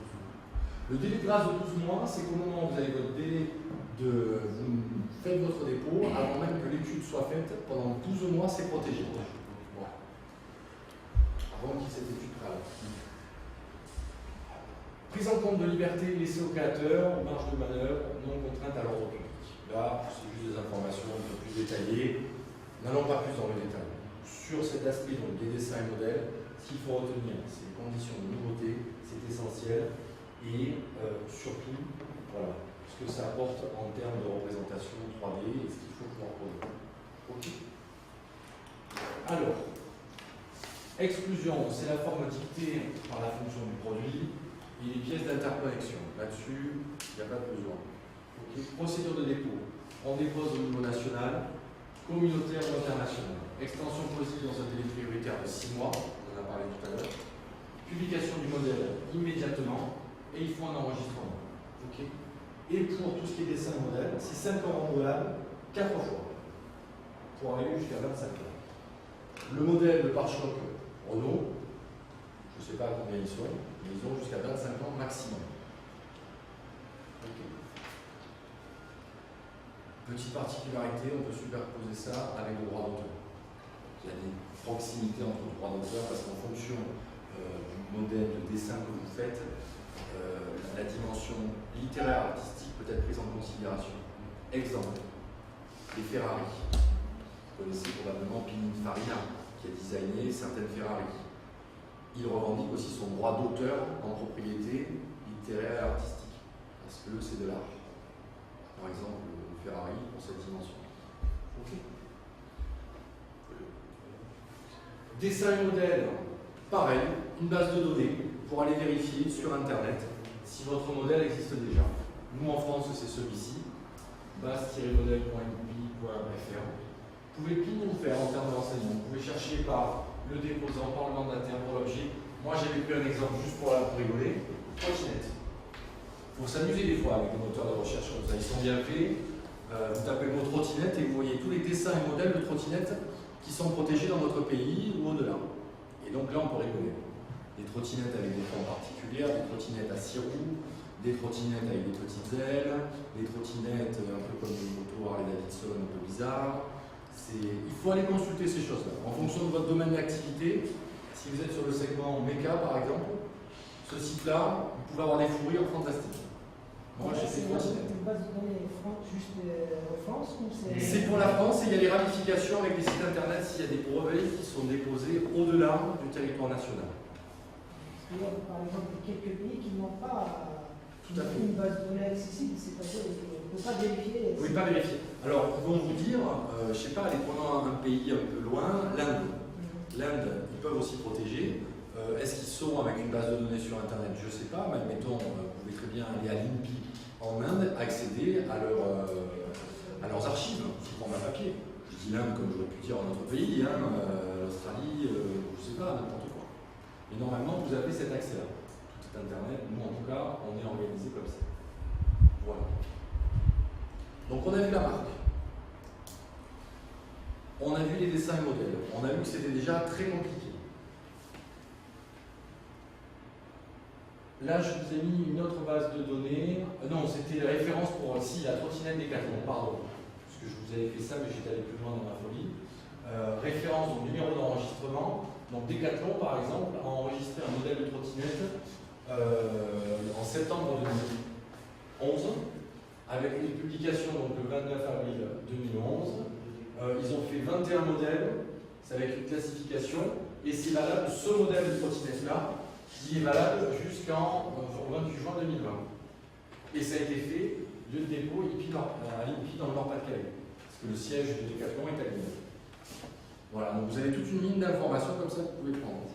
Le délai de grâce de 12 mois, c'est qu'au moment où vous avez votre délai vous faites votre dépôt, avant même que l'étude soit faite, pendant 12 mois, c'est protégé. Voilà. Avant qu'il y ait cette étude préalable. Prise en compte de liberté laissée au créateur, marge de manœuvre, non contrainte à l'ordre public. Là, c'est juste des informations un peu plus détaillées. N'allons pas plus dans le détail. Sur cet aspect, donc des dessins et modèles, ce qu'il faut retenir, c'est les conditions de nouveauté, c'est essentiel. Et surtout, voilà, ce que ça apporte en termes de représentation 3D et ce qu'il faut pouvoir produire. Ok. Alors, exclusion, c'est la forme dictée par la fonction du produit et les pièces d'interconnexion. Là-dessus, il n'y a pas de besoin. Okay. Procédure de dépôt. On dépose au niveau national, communautaire ou international. Extension possible dans un délai prioritaire de 6 mois, on en a parlé tout à l'heure. Publication du modèle immédiatement. Et il faut un enregistrement. Okay. Et pour tout ce qui est dessin modèle, c'est 5 ans renouvelables, 4 fois. pour arriver jusqu'à 25 ans. Le modèle de pare-choc Renault, je ne sais pas combien ils sont, mais ils ont jusqu'à 25 ans maximum. Okay. Petite particularité, on peut superposer ça avec le droit d'auteur. Il y a des proximités entre le droit d'auteur parce qu'en fonction du modèle de dessin que vous faites, la dimension littéraire artistique peut être prise en considération. Exemple, les Ferrari. Vous connaissez probablement Pininfarina, qui a designé certaines Ferrari. Il revendique aussi son droit d'auteur en propriété littéraire et artistique, parce que c'est de l'art. Par exemple, le Ferrari pour cette dimension. Ok. Dessin et modèle, pareil, une base de données pour aller vérifier sur Internet si votre modèle existe déjà. Nous en France, c'est celui-ci, base-modèle.ip.fr. Vous pouvez tout nous faire en termes de renseignements. Vous pouvez chercher par le déposant, par le mandataire, pour l'objet. Moi, j'avais pris un exemple juste pour rigoler. Trottinette. Il faut s'amuser des fois avec des moteurs de recherche comme ça. Ils sont bien faits. Vous tapez le mot trottinette et vous voyez tous les dessins et modèles de trottinettes qui sont protégés dans notre pays ou au-delà. Et donc là, on peut rigoler. Des trottinettes avec des formes particulières, des trottinettes à 6 roues, des trottinettes avec des petites ailes, des trottinettes un peu comme une moto Harley Davidson un peu bizarre. Il faut aller consulter ces choses-là. En fonction de votre domaine d'activité, si vous êtes sur le segment méca par exemple, ce site-là, vous pouvez avoir des fourrures fantastiques. Moi, j'ai fait trottinettes. C'est une base de données juste en France ou c'est pour la France et il y a des ramifications avec les sites internet s'il y a des brevets qui sont déposés au-delà du territoire national. Il y a par exemple quelques pays qui n'ont pas une base de données accessible, c'est-à-dire qu'on ne peut pas vérifier. Vous ne pouvez pas vérifier. Alors, ils vont vous dire, je ne sais pas, allez, prenons un pays un peu loin, l'Inde. L'Inde, ils peuvent aussi protéger. Est-ce qu'ils sont avec une base de données sur Internet? Je ne sais pas, mais admettons, vous pouvez très bien aller à l'INPI en Inde, accéder à leurs archives sous format papier. Je dis l'Inde comme j'aurais pu dire en notre pays, l'Australie, je ne sais pas, n'importe quoi. Mais normalement, vous avez cet accès-là. Tout est Internet, nous en tout cas, on est organisé comme ça. Voilà. Donc on a vu la marque. On a vu les dessins et modèles. On a vu que c'était déjà très compliqué. Là, je vous ai mis une autre base de données. Non, c'était référence pour la trottinette Décathlon, pardon. Parce que je vous avais fait ça, mais j'étais allé plus loin dans ma folie. Référence au numéro d'enregistrement. Donc Décathlon, par exemple, a enregistré un modèle de trottinette en septembre 2011, avec une publication donc, le 29 avril 2011. Ils ont fait 21 modèles, c'est avec une classification, et c'est valable ce modèle de trottinette-là, qui est valable jusqu'en 28 juin 2020. Et ça a été fait de dépôt à l'INPI dans le Nord-Pas-de-Calais, parce que le siège de Décathlon est à Lyon. Voilà, donc vous avez toute une ligne d'informations comme ça que vous pouvez prendre.